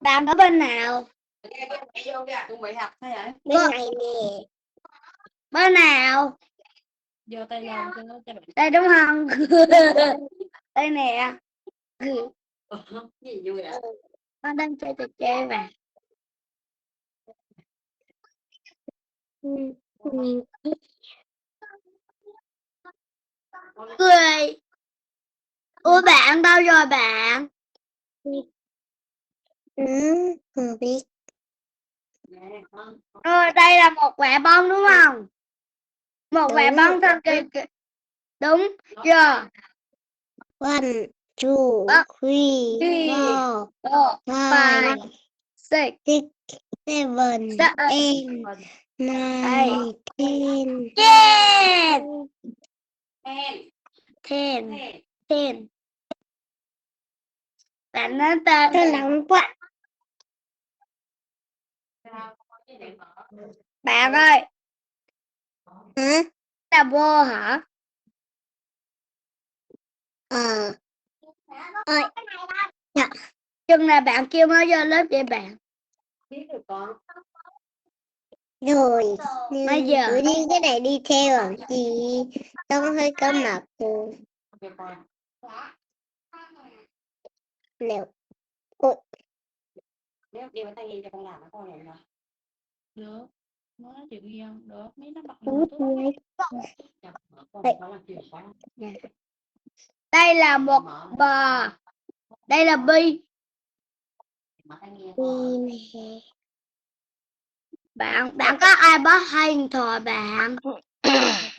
Bạn ở bên nào? Bên này nè. Bên nào? Giơ tay lên cho nó cho bạn. Đây đúng không? Đây nè. Gì vui ạ? Con đang chơi trò chơi mà. Cười. Ủa bạn đâu rồi bạn? Không biết. Đây là một quả bóng đúng không? Một quả Đúng. bóng thật kỳ. Đúng chưa? 1, 2, 3, 4, 5, 6, 6, 7, 8, 9, 10. yes! 10. 10. Bạn nói tên. Nó nóng quá. Bạn ơi. Hả? Là vô hả? Ôi. Dạ. Chừng nào bạn kêu mới vô lớp vậy bạn? Biết được con. Rồi. Bây giờ. Cứ đi cái này đi theo làm gì? Trông hơi có mập. Nếu. Ôi. Nếu đi với tay nghe cho con làm nó con này rồi. Được. Nó nói chuyện gì không? Được. Mấy nó bật Út lên Đây là một bò. Đây là bi. Bạn có ai bó hay điện thoại bạn?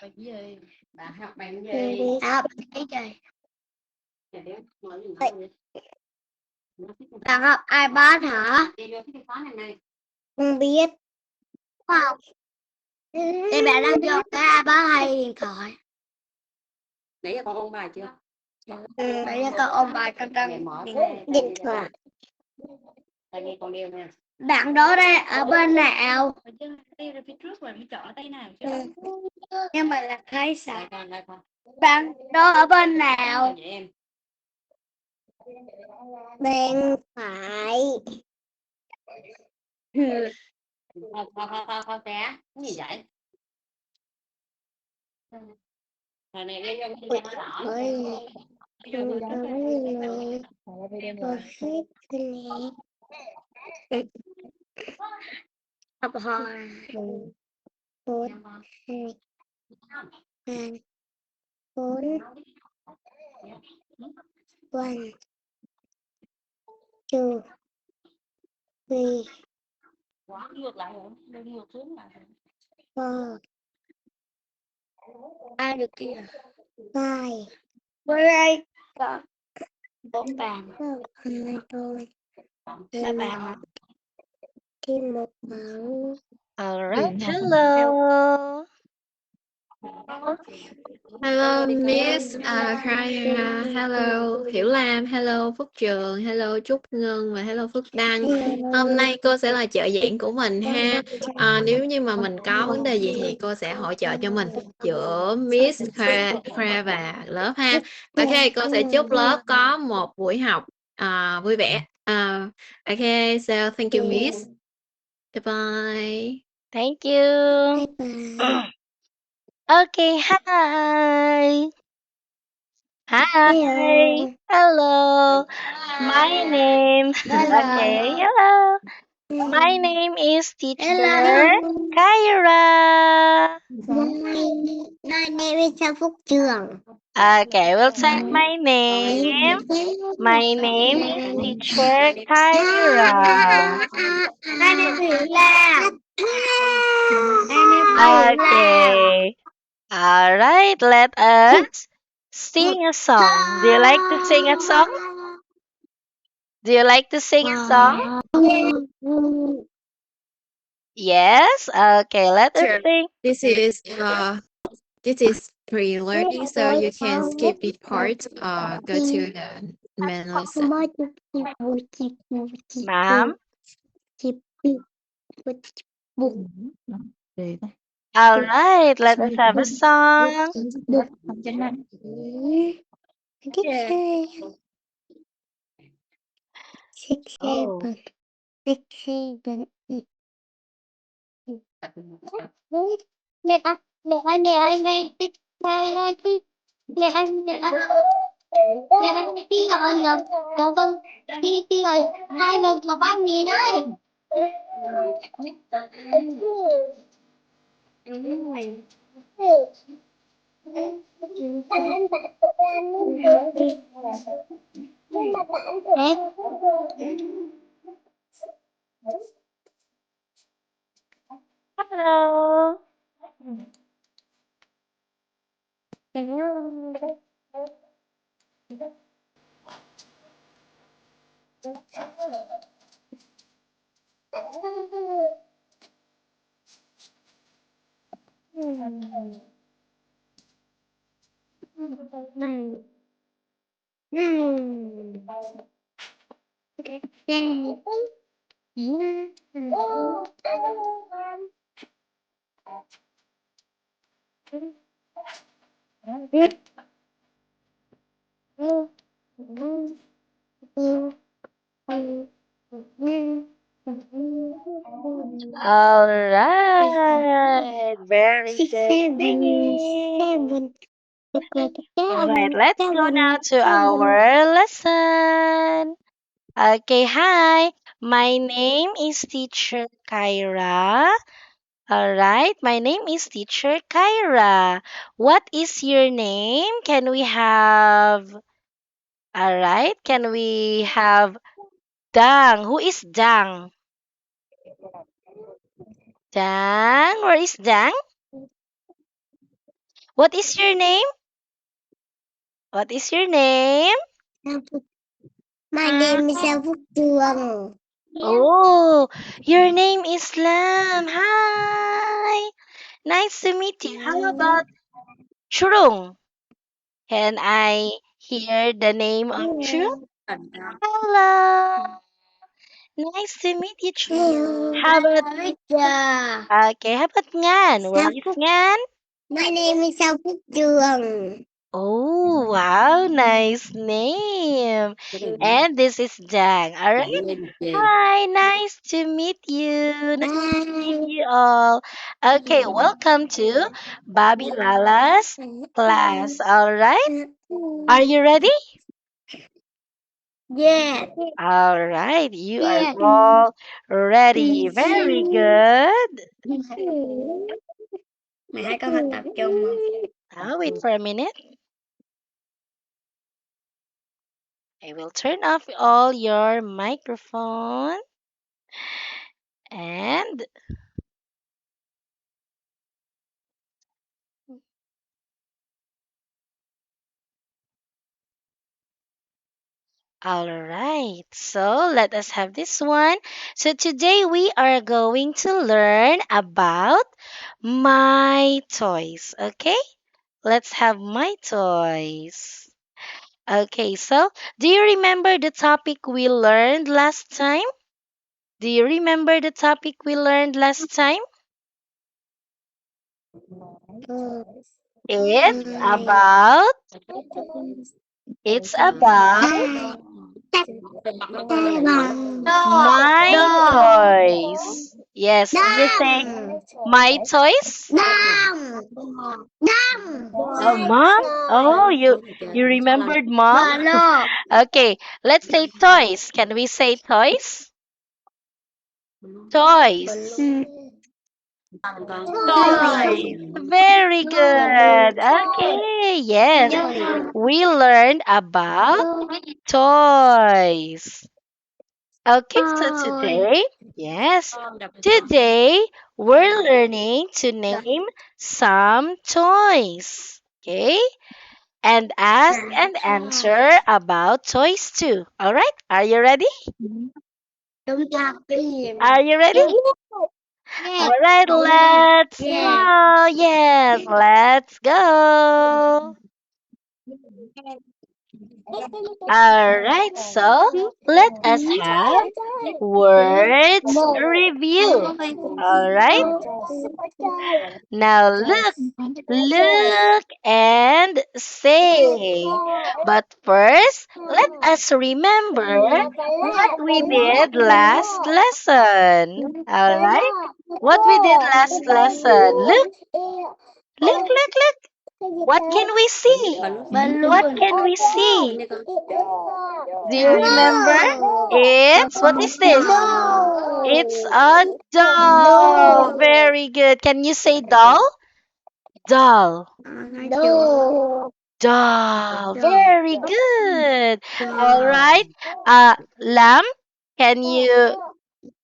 Bạn gì? Bạn học bạn gì? Bạn cái gì? Bạn học iPad hả? Không biết. Không. Thì bạn đang dùng cái iPad hay điện thoại? Nãy giờ con ôn bài chưa? Bây giờ con ôn bài con đang Điện thoại. Tay nghe con đeo nha. Bạn đó đây ở bên nào? Tay ra phía trước rồi mới chọn tay nào chứ. Nhưng mà là thấy sao? Đây con. Bạn đó ở bên nào? Em. Bên phải. Thôi té. Cái gì vậy? Hồi này đi vô cho nó đỏ. Học hỏi. 4, 2, 4, 1, 2, 3, Ngược lại rồi. Ngược xuống lại. 4, Ai được kia? 5. Với đây. 4 bàn. 2 thôi. 3 bàn hả? Thêm một mẫu. Alright, hello. Hello Miss Khaya, hello Hiểu Lam, hello Phúc Trường, hello Trúc Ngân và hello Phước Đăng. Hôm nay cô sẽ là trợ giảng của mình ha. Nếu như mà mình có vấn đề gì thì cô sẽ hỗ trợ cho mình giữa Miss Khaya và lớp ha. Ok, cô sẽ chúc lớp có một buổi học vui vẻ. Ok, so thank you Miss. Goodbye. Thank you. Okay, hi. Hi. Hello. My name. Okay, hello. My name is teacher Kyra. My name is Phúc Trường. Okay, we'll say my name. My name is teacher Kyra. My name is Hiểu Lam. Okay. All right, let us sing a song. Do you like to sing a song? Do you like to sing a song? Yes. Okay, let us Sure. sing. This is pre-learning, so you can skip this part. Go to the main lesson. Ma'am. All right, let us have a song. Six, Oh. seven. Six, seven. Mẹ à, mẹ ơi, mẹ anh, mẹ anh đi rồi nhờ, dạ vâng, đi rồi, 2 lần mà 3.000 ơi. Hello. All right. Very Six, good singing. seven. All right, let's go now to Seven. our lesson. Okay, hi. My name is Teacher Kyra. All right, my name is Teacher Kyra. What is your name? Can we have, all right, can we have Dang? Who is Dang? Dang, where is Dang? What is your name? What is your name? My name is Phúc Trường. Oh, your name is Lam. Hi. Nice to meet you. How about Churung? Can I hear the name of Churung? Hello. Nice to meet you, Churung. How about, Yeah. okay, how about Ngan? Where is Ngan? My name is Phúc Trường. Oh, wow, nice name. And this is Dang. All right. Hi, nice to meet you. Nice to meet you all. Okay, welcome to Bobby Lala's class. All right. Are you ready? Yeah. All right, you are Yeah. all ready. Very good. Mày thấy con học tập trung không? Now, wait for a minute. I will turn off all your microphone. And all right, so let us have this one. So today we are going to learn about my toys. Okay, let's have my toys. Okay, so do you remember the topic we learned last time? Do you remember the topic we learned last time? It's about it's about my toys. Yes, you say my toys? Đông. Đông. Oh, mom? Oh, you remembered mom? Bà lô. Okay, let's say toys. Can we say toys? Toys. Toys. Very good. Okay, yes. We learned about toys. Okay, so today, yes, today we're learning to name some toys. Okay, and ask and answer about toys too. All right, are you ready? Đúng chưa? Are you ready? Yeah. All right, let's Yeah. go. Yes, let's go. All right, so let us have words review. All right. Now look and say. But first, let us remember what we did last lesson. All right. What we did last lesson. Look. What can we see? What can we see? Do you remember? It's, what is this? It's a doll. Very good. Can you say doll? Doll. Doll. Very good. All right. Lamb, can you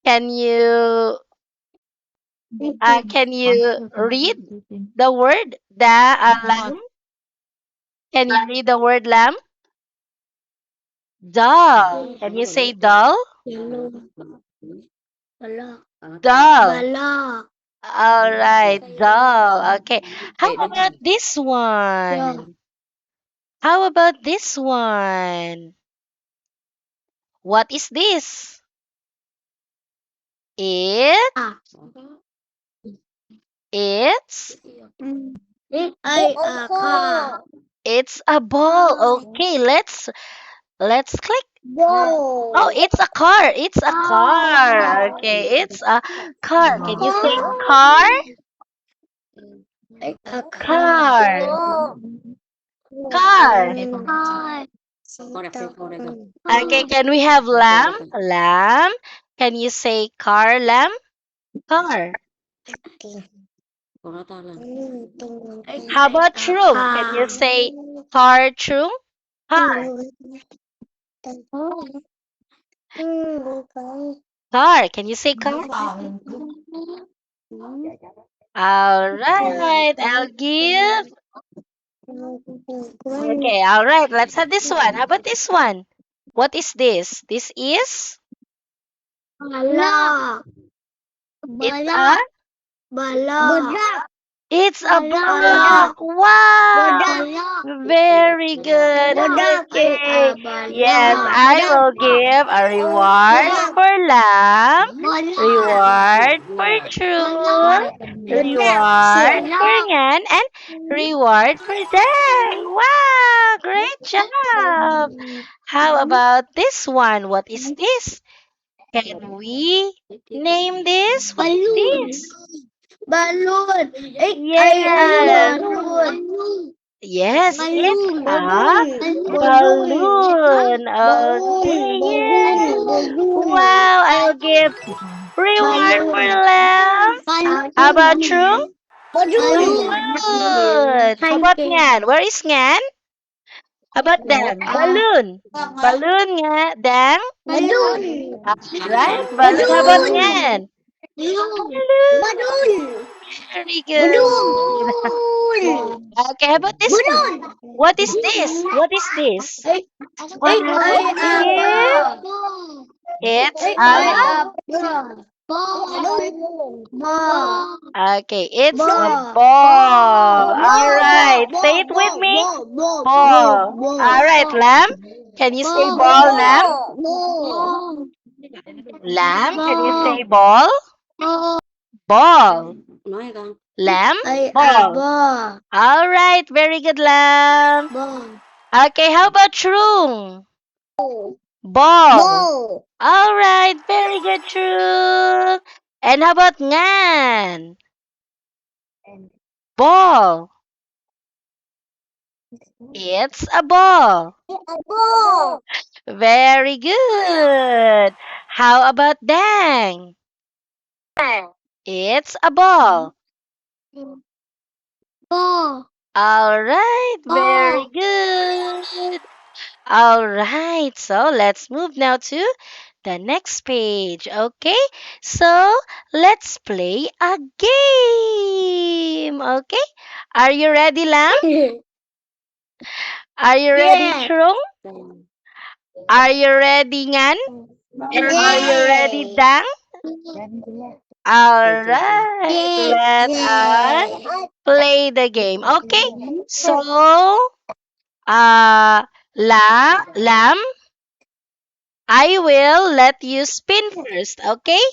can you read the word lamb? Can you read the word lamb? Doll. Can you say doll? Doll. All right, doll. Okay. How about this one? How about this one? What is this? It it's it's a ball. Okay, let's click. Oh, it's a car. It's a car. Okay, it's a car. Can you say car? Car. Car. Okay, can we have lamb? Lamb. Can you say car, lamb? Car. How about shroom? Can you say car, shroom? Car. Car. Can you say car? All right. I'll give. Okay, all right. Let's have this one. How about this one? What is this? This is it's a block. Wow. Very good. Okay. Yes, I will give a reward for lamb, reward for true, reward for ngan, and reward for dang. Wow, great job. How about this one? What is this? Can we name this? What is this? Yes. Yes, it's a balloon. Okay, yes. Wow, I'll give reward for lamb. How about true? Balloon. How about Ngan? Where is Ngan? How about Dang? Balloon. Balloon nga. Dang? Right? Balloon. How about Ngan? Balloon. Very good. Okay, how about this one? What is this? What is this? What is it's a okay, it's a ball. All right, say it with me. Ball. All right, lamb. Can you say ball, lamb? Lamb, can you say ball? Ball. Lamb, ball. All right, very good, lamb. Okay, how about shroom? Ball. All right, very good, shroom. And how about ngan? Ball. It's a ball. Very good. How about dang? It's a ball. All right, very good. All right, so let's move now to the next page. Okay, so let's play a game. Okay, are you ready, Lamb? Are you ready, Trung? Are you ready, Ngan? And are you ready, Dang? All right, let us play the game. Okay, so lamb, I will let you spin first, okay?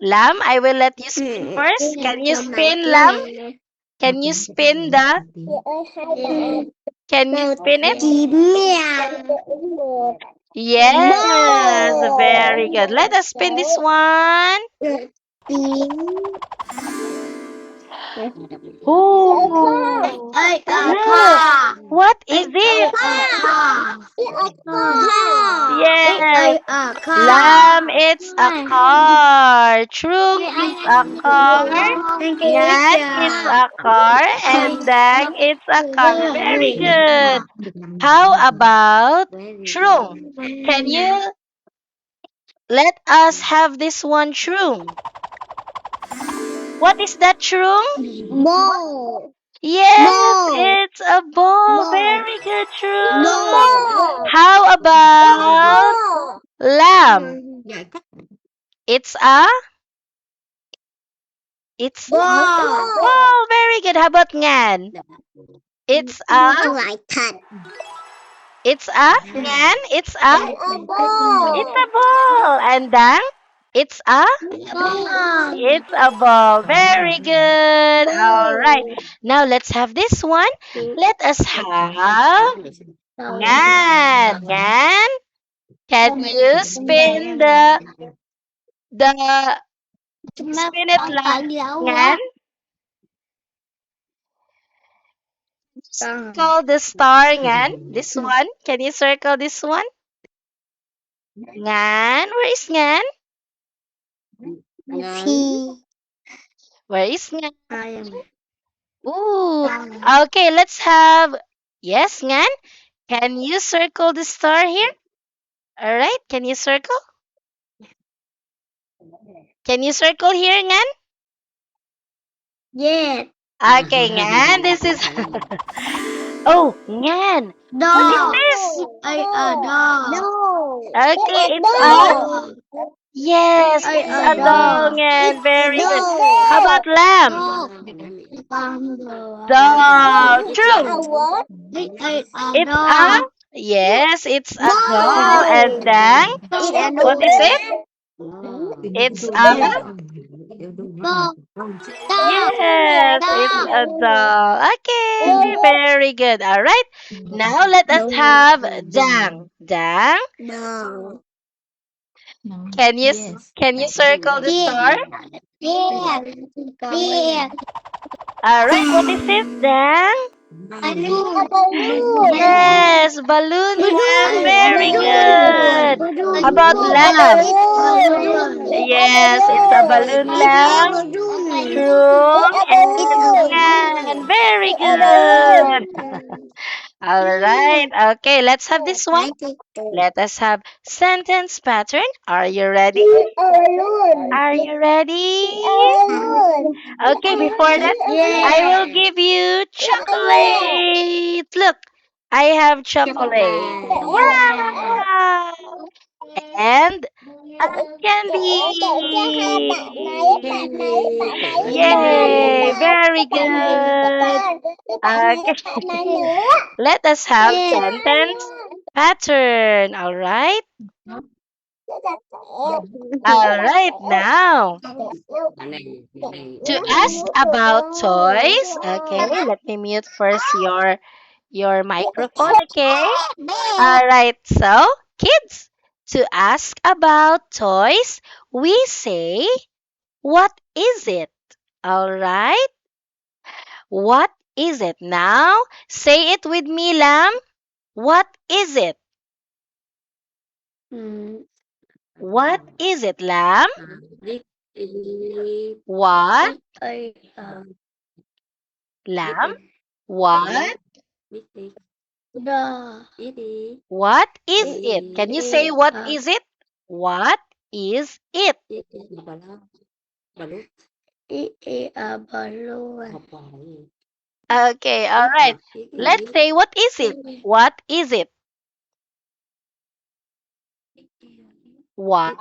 Lam, I will let you spin first. Can you spin, Lam? Can you spin the? Can you spin it? Yes, very good. Let us spin this one. Ooh, look. What is it? Yes, Lam, it's a car. Trung is a car. Ngan, it's a car. And Dang, it's a car. Very good. How about Trung? Can you let us have this one, Trung? What is that, Trung? Ball. Yes, Ball. it's a ball. Ball. Very good, Trung. Ball. How about Ball. Lamb? It's a it's Ball. ball. Very good. How about Ngan? It's a Like that. it's a Ngan. It's a Ball. ball. And Dang? It's a Ball. it's a ball. Very good. All right. Now let's have this one. Let us have Ngan. Ngan. Can you spin the spin it like Ngan? Circle the star, Ngan. This one. Can you circle this one? Ngan. Where is Ngan? Where is Ngan? Ooh. Okay, let's have. Yes, Ngan. Can you circle the star here? All right. Can you circle? Can you circle here, Ngan? Yes. Okay, Ngan. This is. Oh, Ngan. What is Dog. this? Dog. Okay, it's a. Yes, it's a dog, and very good. How about lamb? Dog. True. It's a. Yes, it's a doll. And then, what is it? It's a. Yes, it's a doll. Okay, very good. All right. Now let us have Dang. Dang. No. Can you can you circle the star? All right. What is it, Dang? Yes, balloon lamb. Very good. How about lamb? Yes, it's a balloon lamb. True and very good. All right. Okay, let's have this one. Let us have sentence pattern. Are you ready? Are you ready? Okay, before that, I will give you chocolate. Look, I have chocolate. Wow! And a candy. Yay! Very good. Okay. Let us have sentence pattern. All right. All right. Now, to ask about toys. Okay. Let me mute first your microphone. Okay. All right. So, kids, to ask about toys, we say, what is it? All right. What is it? Now, say it with me, Lam. What is it? What is it, Lam? What? Lam? What? What is it? Can you say what is it? What is it? Okay, all right. Let's say what is it? What is it? What?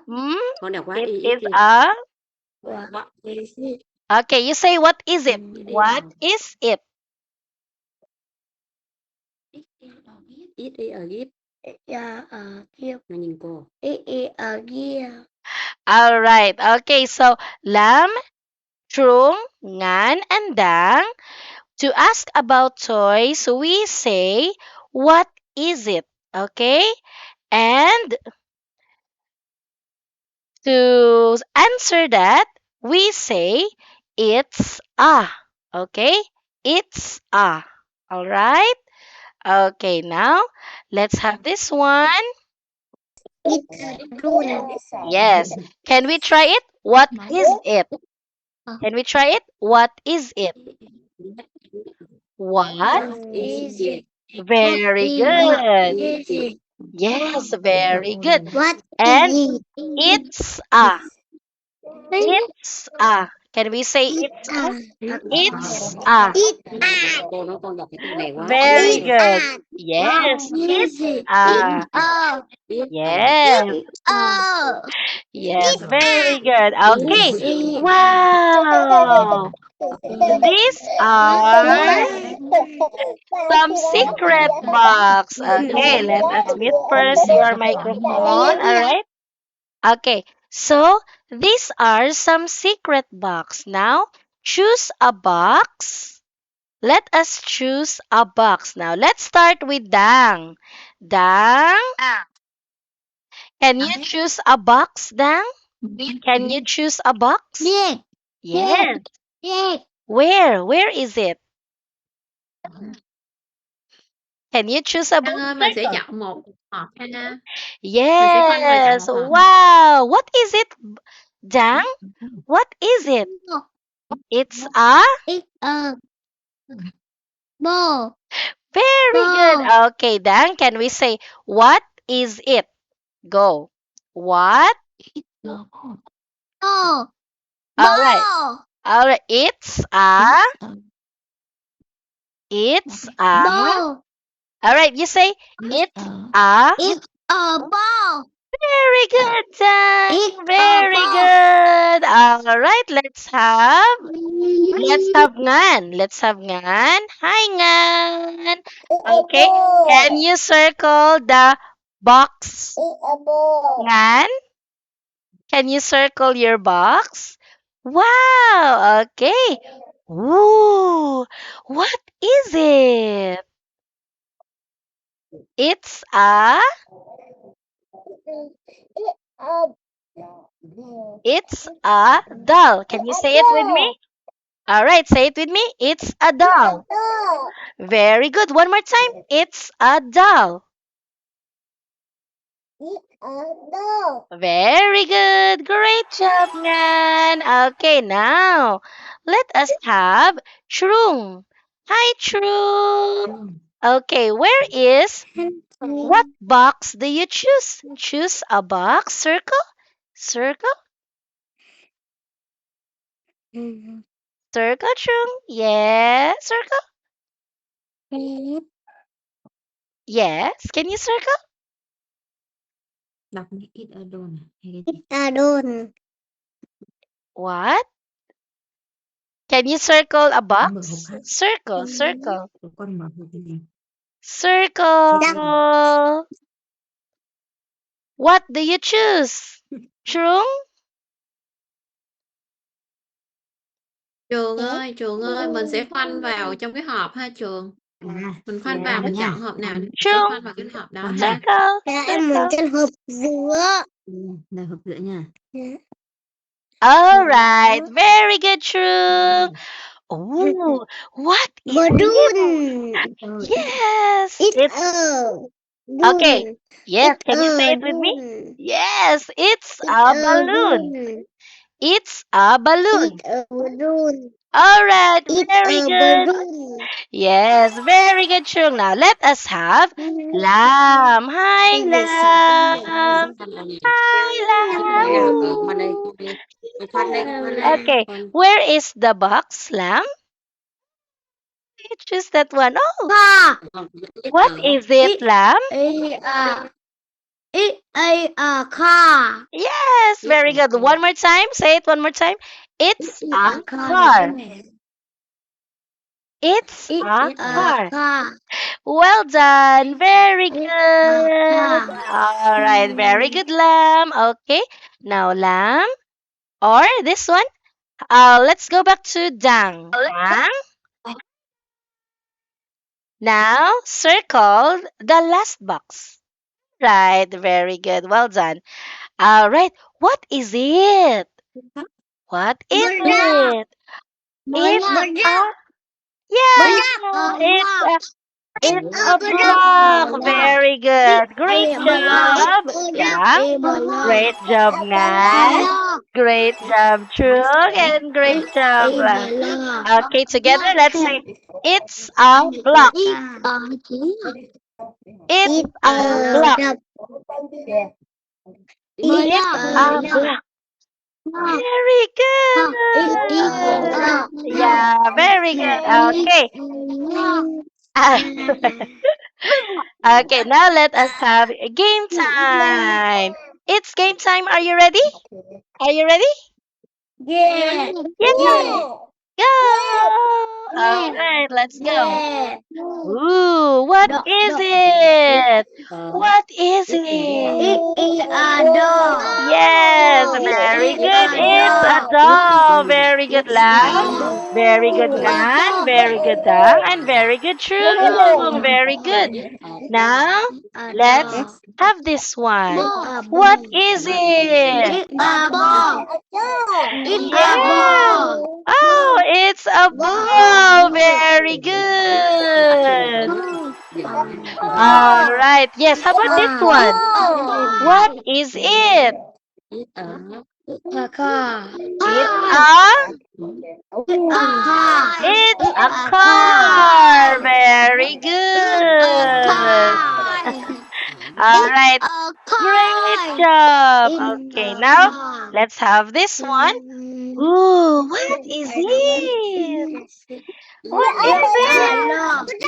Hmm? It is a. Okay, you say what is it? What is it? ít y ở ít. Kia. Nó nhìn cô. Kia. All right. Okay, so Lam, Trung, Ngan, and Dang. To ask about toys, we say, what is it? Okay? And to answer that, we say, it's a. Okay? It's a. All right? Okay, now let's have this one. It's a drone. Yes. Can we try it? What is it? Ờ. Can we try it? What is it? What? What is it? Very What good. is it? Yes, very good. What And is it? it's a. It's a. Can we say it's a? It's a. Cô nói con đọc cái từ này quá. Very It's good. a. Yes, What it's is it? a. Oh. Yes, Oh. yes, very good. Okay. It's Wow. These are some secret box. Okay, let us mute first your microphone. All right. Okay, so these are some secret box. Now, choose a box. Let us choose a box. Now, let's start with Dang. Dang, can you choose a box, Dang? Can you choose a box? Yeah. Yes. Yeah. Where? Where is it? Can you choose a Đăng box? ơi, mình sẽ chọn một hộp ha. sẽ khoanh và chọn Yes. một hộp. Wow. What is it, Dang? What is it? It's a It's a ball. very good. Ball. Okay, Dan, can we say what is it? Go. What? Ball. All right. Ball. All right. It's a. Ball. All right. You say it's a. It's a ball. Very good, Dan. It's a Very ball. good. All right. Let's have Ngan. Let's have Ngan. Hi, Ngan. Okay. Can you circle the box? It's a ball. Ngan? Can you circle your box? Wow. Okay. Ooh. What is it? It's a. It's a doll. Can you say it with me? All right. Say it with me. It's a doll. Very good. One more time. It's a doll. Very good. Great job, Ngan. Okay, now let us have Trung. Hi, Trung. Okay, where is what box do you choose? Choose a box. Circle? Circle? Circle, Trung? Yeah, circle? Yes. Can you circle? Đọc cái ít ở đồn hay cái gì? It's a drone. What? Can you circle a Con mở hộp box? khác. Circle, circle. Con mở hộp cái gì? Circle. What do you choose? Trung? Trường ơi, mình sẽ khoanh vào trong cái hộp ha Trường. Mình khoanh vào, mình chọn hộp nào thì mình sẽ Trung? khoanh vào cái hộp đó ha. Circle. Dạ, em muốn trên hộp giữa. Là hộp giữa nha. All right. Very good, Trung. Oh, what is it? Balloon. Yes. It's a Okay. balloon. Yes. It's Can you say a it with me? balloon. Yes. It's It's a a balloon. balloon. It's a balloon. It's a balloon. All right. It's Very a good. balloon. Yes. Very good, Trung. Now let us have Lam. Hi, Lam. Hi, Lam. Mà đây con đi. Con đây. Okay. Where is the box, Lam? You choose that one. Oh, Car. what is it, Lam? It's a car. Yes, very good. One more time. Say it one more time. It's a car. It's It's a a car. car. Well done. Very good. All right. Very good, Lamb. Okay. Now, Lamb or this one. Let's go back to Dang. Dang. Now, circle the last box. Right. Very good. Well done. All right. What is it? What is it? It's a yeah. It's a block. Very good. Great job. Yeah. Great job, Nan. Great job, Trug. And great job, Lan. Okay, together let's say it's a block. It's a block. It's a block. Very good. Yeah, very good. Okay. Okay, now let us have game time. It's game time. Are you ready? Are you ready? Yeah. Yeah. Go. All right, let's go. Ooh, what is it? What is it? It's a dog. Yes, very good. It's a doll. Very good, Lam. Very good, Nan. Very good, Dang. And very good, True. Very good. Now, let's have this one. What is it? It's a ball. It's a Yeah. ball. Oh, it's a ball. Very good. All right. Yes, how about this one? What is it? A car. It's a it's a car. Very good. All right. Great job. Okay, now let's have this one. Ooh, what is it? What is it?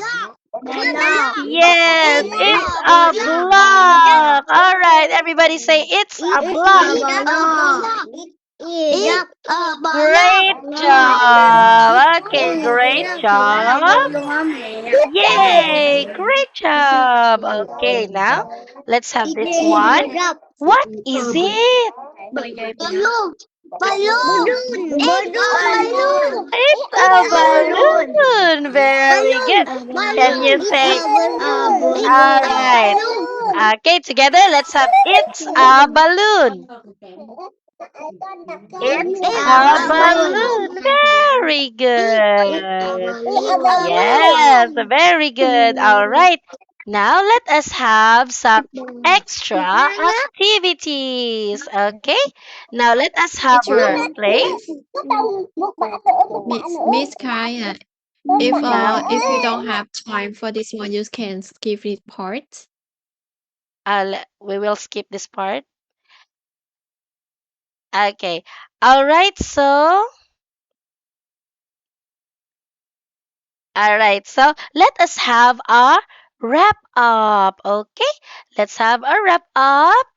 Yes, it's a block. All right, everybody say it's a block. Great job. Okay, great job. Yay, great job. Okay, now let's have this one. What is it? Balloon. Balloon. Balloon. It's a balloon. Very good. Can you say? All right. Okay, together let's have it's a balloon. It's a balloon. Very good. Yes, very good. All right. Now let us have some extra activities. Okay. Now let us have Teacher, play. Miss Kaya, if you don't have time for this one, you can skip it part. We will skip this part. Okay. All right. So let us have a wrap up. Okay. Let's have a wrap up.